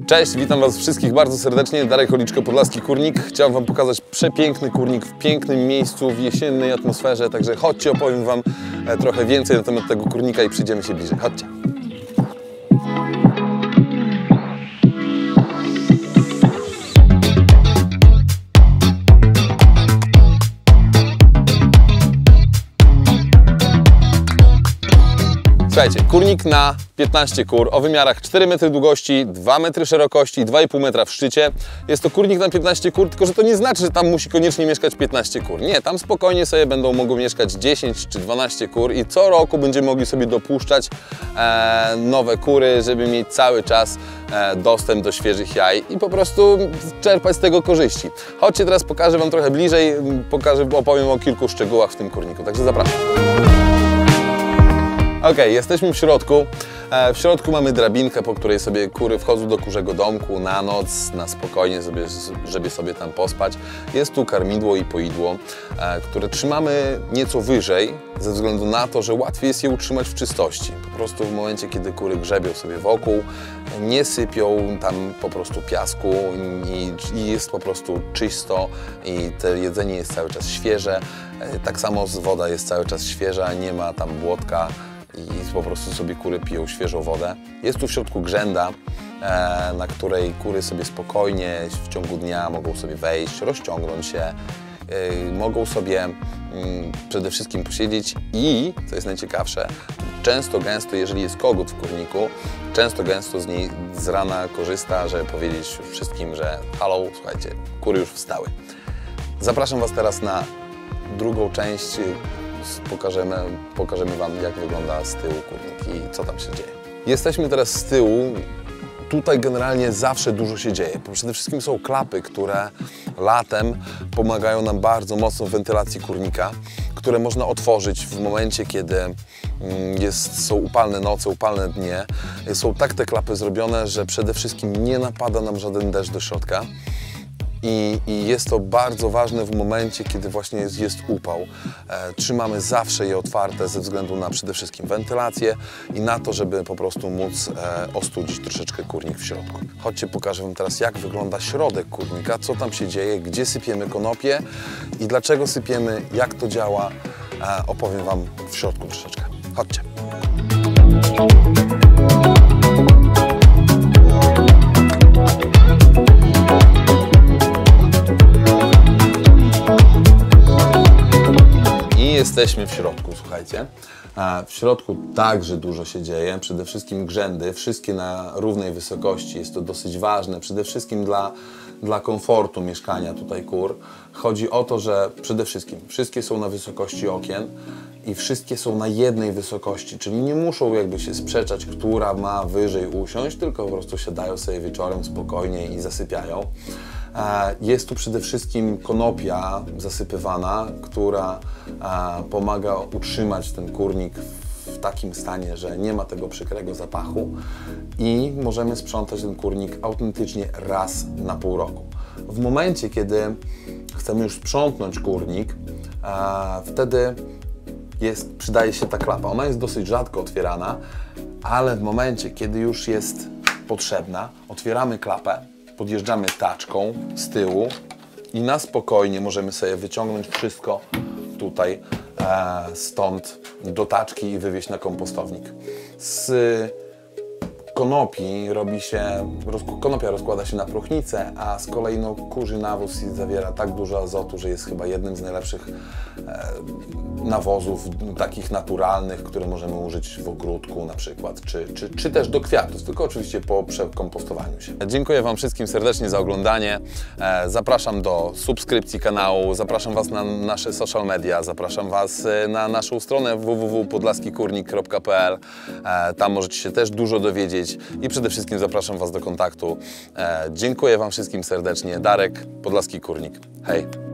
Cześć, witam Was wszystkich bardzo serdecznie. Darek Holiczko, Podlaski Kurnik. Chciałem Wam pokazać przepiękny kurnik w pięknym miejscu, w jesiennej atmosferze. Także chodźcie, opowiem Wam trochę więcej na temat tego kurnika i przyjdziemy się bliżej. Chodźcie. Słuchajcie, kurnik na 15 kur o wymiarach 4 m długości, 2 m szerokości i 2,5 m w szczycie. Jest to kurnik na 15 kur, tylko że to nie znaczy, że tam musi koniecznie mieszkać 15 kur. Nie, tam spokojnie sobie będą mogły mieszkać 10 czy 12 kur i co roku będziemy mogli sobie dopuszczać nowe kury, żeby mieć cały czas dostęp do świeżych jaj i po prostu czerpać z tego korzyści. Chodźcie, teraz pokażę Wam trochę bliżej, opowiem o kilku szczegółach w tym kurniku, także zapraszam. Ok, jesteśmy w środku. W środku mamy drabinkę, po której sobie kury wchodzą do kurzego domku na noc, na spokojnie, żeby sobie tam pospać. Jest tu karmidło i poidło, które trzymamy nieco wyżej, ze względu na to, że łatwiej jest je utrzymać w czystości. Po prostu w momencie, kiedy kury grzebią sobie wokół, nie sypią tam po prostu piasku i jest po prostu czysto i to jedzenie jest cały czas świeże. Tak samo woda jest cały czas świeża, nie ma tam błotka. I po prostu sobie kury piją świeżą wodę. Jest tu w środku grzęda, na której kury sobie spokojnie w ciągu dnia mogą sobie wejść, rozciągnąć się, mogą sobie przede wszystkim posiedzieć i, co jest najciekawsze, często gęsto, jeżeli jest kogut w kurniku, często gęsto z rana korzysta, żeby powiedzieć wszystkim, że halo, słuchajcie, kury już wstały. Zapraszam Was teraz na drugą część. Pokażemy Wam, jak wygląda z tyłu kurnik i co tam się dzieje. Jesteśmy teraz z tyłu. Tutaj generalnie zawsze dużo się dzieje. Przede wszystkim są klapy, które latem pomagają nam bardzo mocno w wentylacji kurnika, które można otworzyć w momencie, kiedy są upalne noce, upalne dnie. Są tak te klapy zrobione, że przede wszystkim nie napada nam żaden deszcz do środka. I jest to bardzo ważne w momencie, kiedy właśnie jest upał. Trzymamy zawsze je otwarte ze względu na przede wszystkim wentylację i na to, żeby po prostu móc ostudzić troszeczkę kurnik w środku. Chodźcie, pokażę Wam teraz, jak wygląda środek kurnika, co tam się dzieje, gdzie sypiemy konopie i dlaczego sypiemy, jak to działa. Opowiem Wam w środku troszeczkę. Chodźcie. Jesteśmy w środku, słuchajcie. W środku także dużo się dzieje, przede wszystkim grzędy, wszystkie na równej wysokości. Jest to dosyć ważne, przede wszystkim dla komfortu mieszkania tutaj kur. Chodzi o to, że przede wszystkim wszystkie są na wysokości okien i wszystkie są na jednej wysokości, czyli nie muszą jakby się sprzeczać, która ma wyżej usiąść, tylko po prostu siadają sobie wieczorem spokojnie i zasypiają. Jest tu przede wszystkim konopia zasypywana, która pomaga utrzymać ten kurnik w takim stanie, że nie ma tego przykrego zapachu i możemy sprzątać ten kurnik autentycznie raz na pół roku. W momencie, kiedy chcemy już sprzątnąć kurnik, wtedy przydaje się ta klapa. Ona jest dosyć rzadko otwierana, ale w momencie, kiedy już jest potrzebna, otwieramy klapę, podjeżdżamy taczką z tyłu i na spokojnie możemy sobie wyciągnąć wszystko tutaj stąd do taczki i wywieźć na kompostownik. Z konopi konopia rozkłada się na próchnicę, a z kolei kurzy nawóz zawiera tak dużo azotu, że jest chyba jednym z najlepszych nawozów takich naturalnych, które możemy użyć w ogródku na przykład, czy też do kwiatów, tylko oczywiście po przekompostowaniu się. Dziękuję Wam wszystkim serdecznie za oglądanie. Zapraszam do subskrypcji kanału, zapraszam Was na nasze social media, zapraszam Was na naszą stronę www.podlaskikurnik.pl. Tam możecie się też dużo dowiedzieć i przede wszystkim zapraszam Was do kontaktu. Dziękuję Wam wszystkim serdecznie. Darek, Podlaski Kurnik. Hej!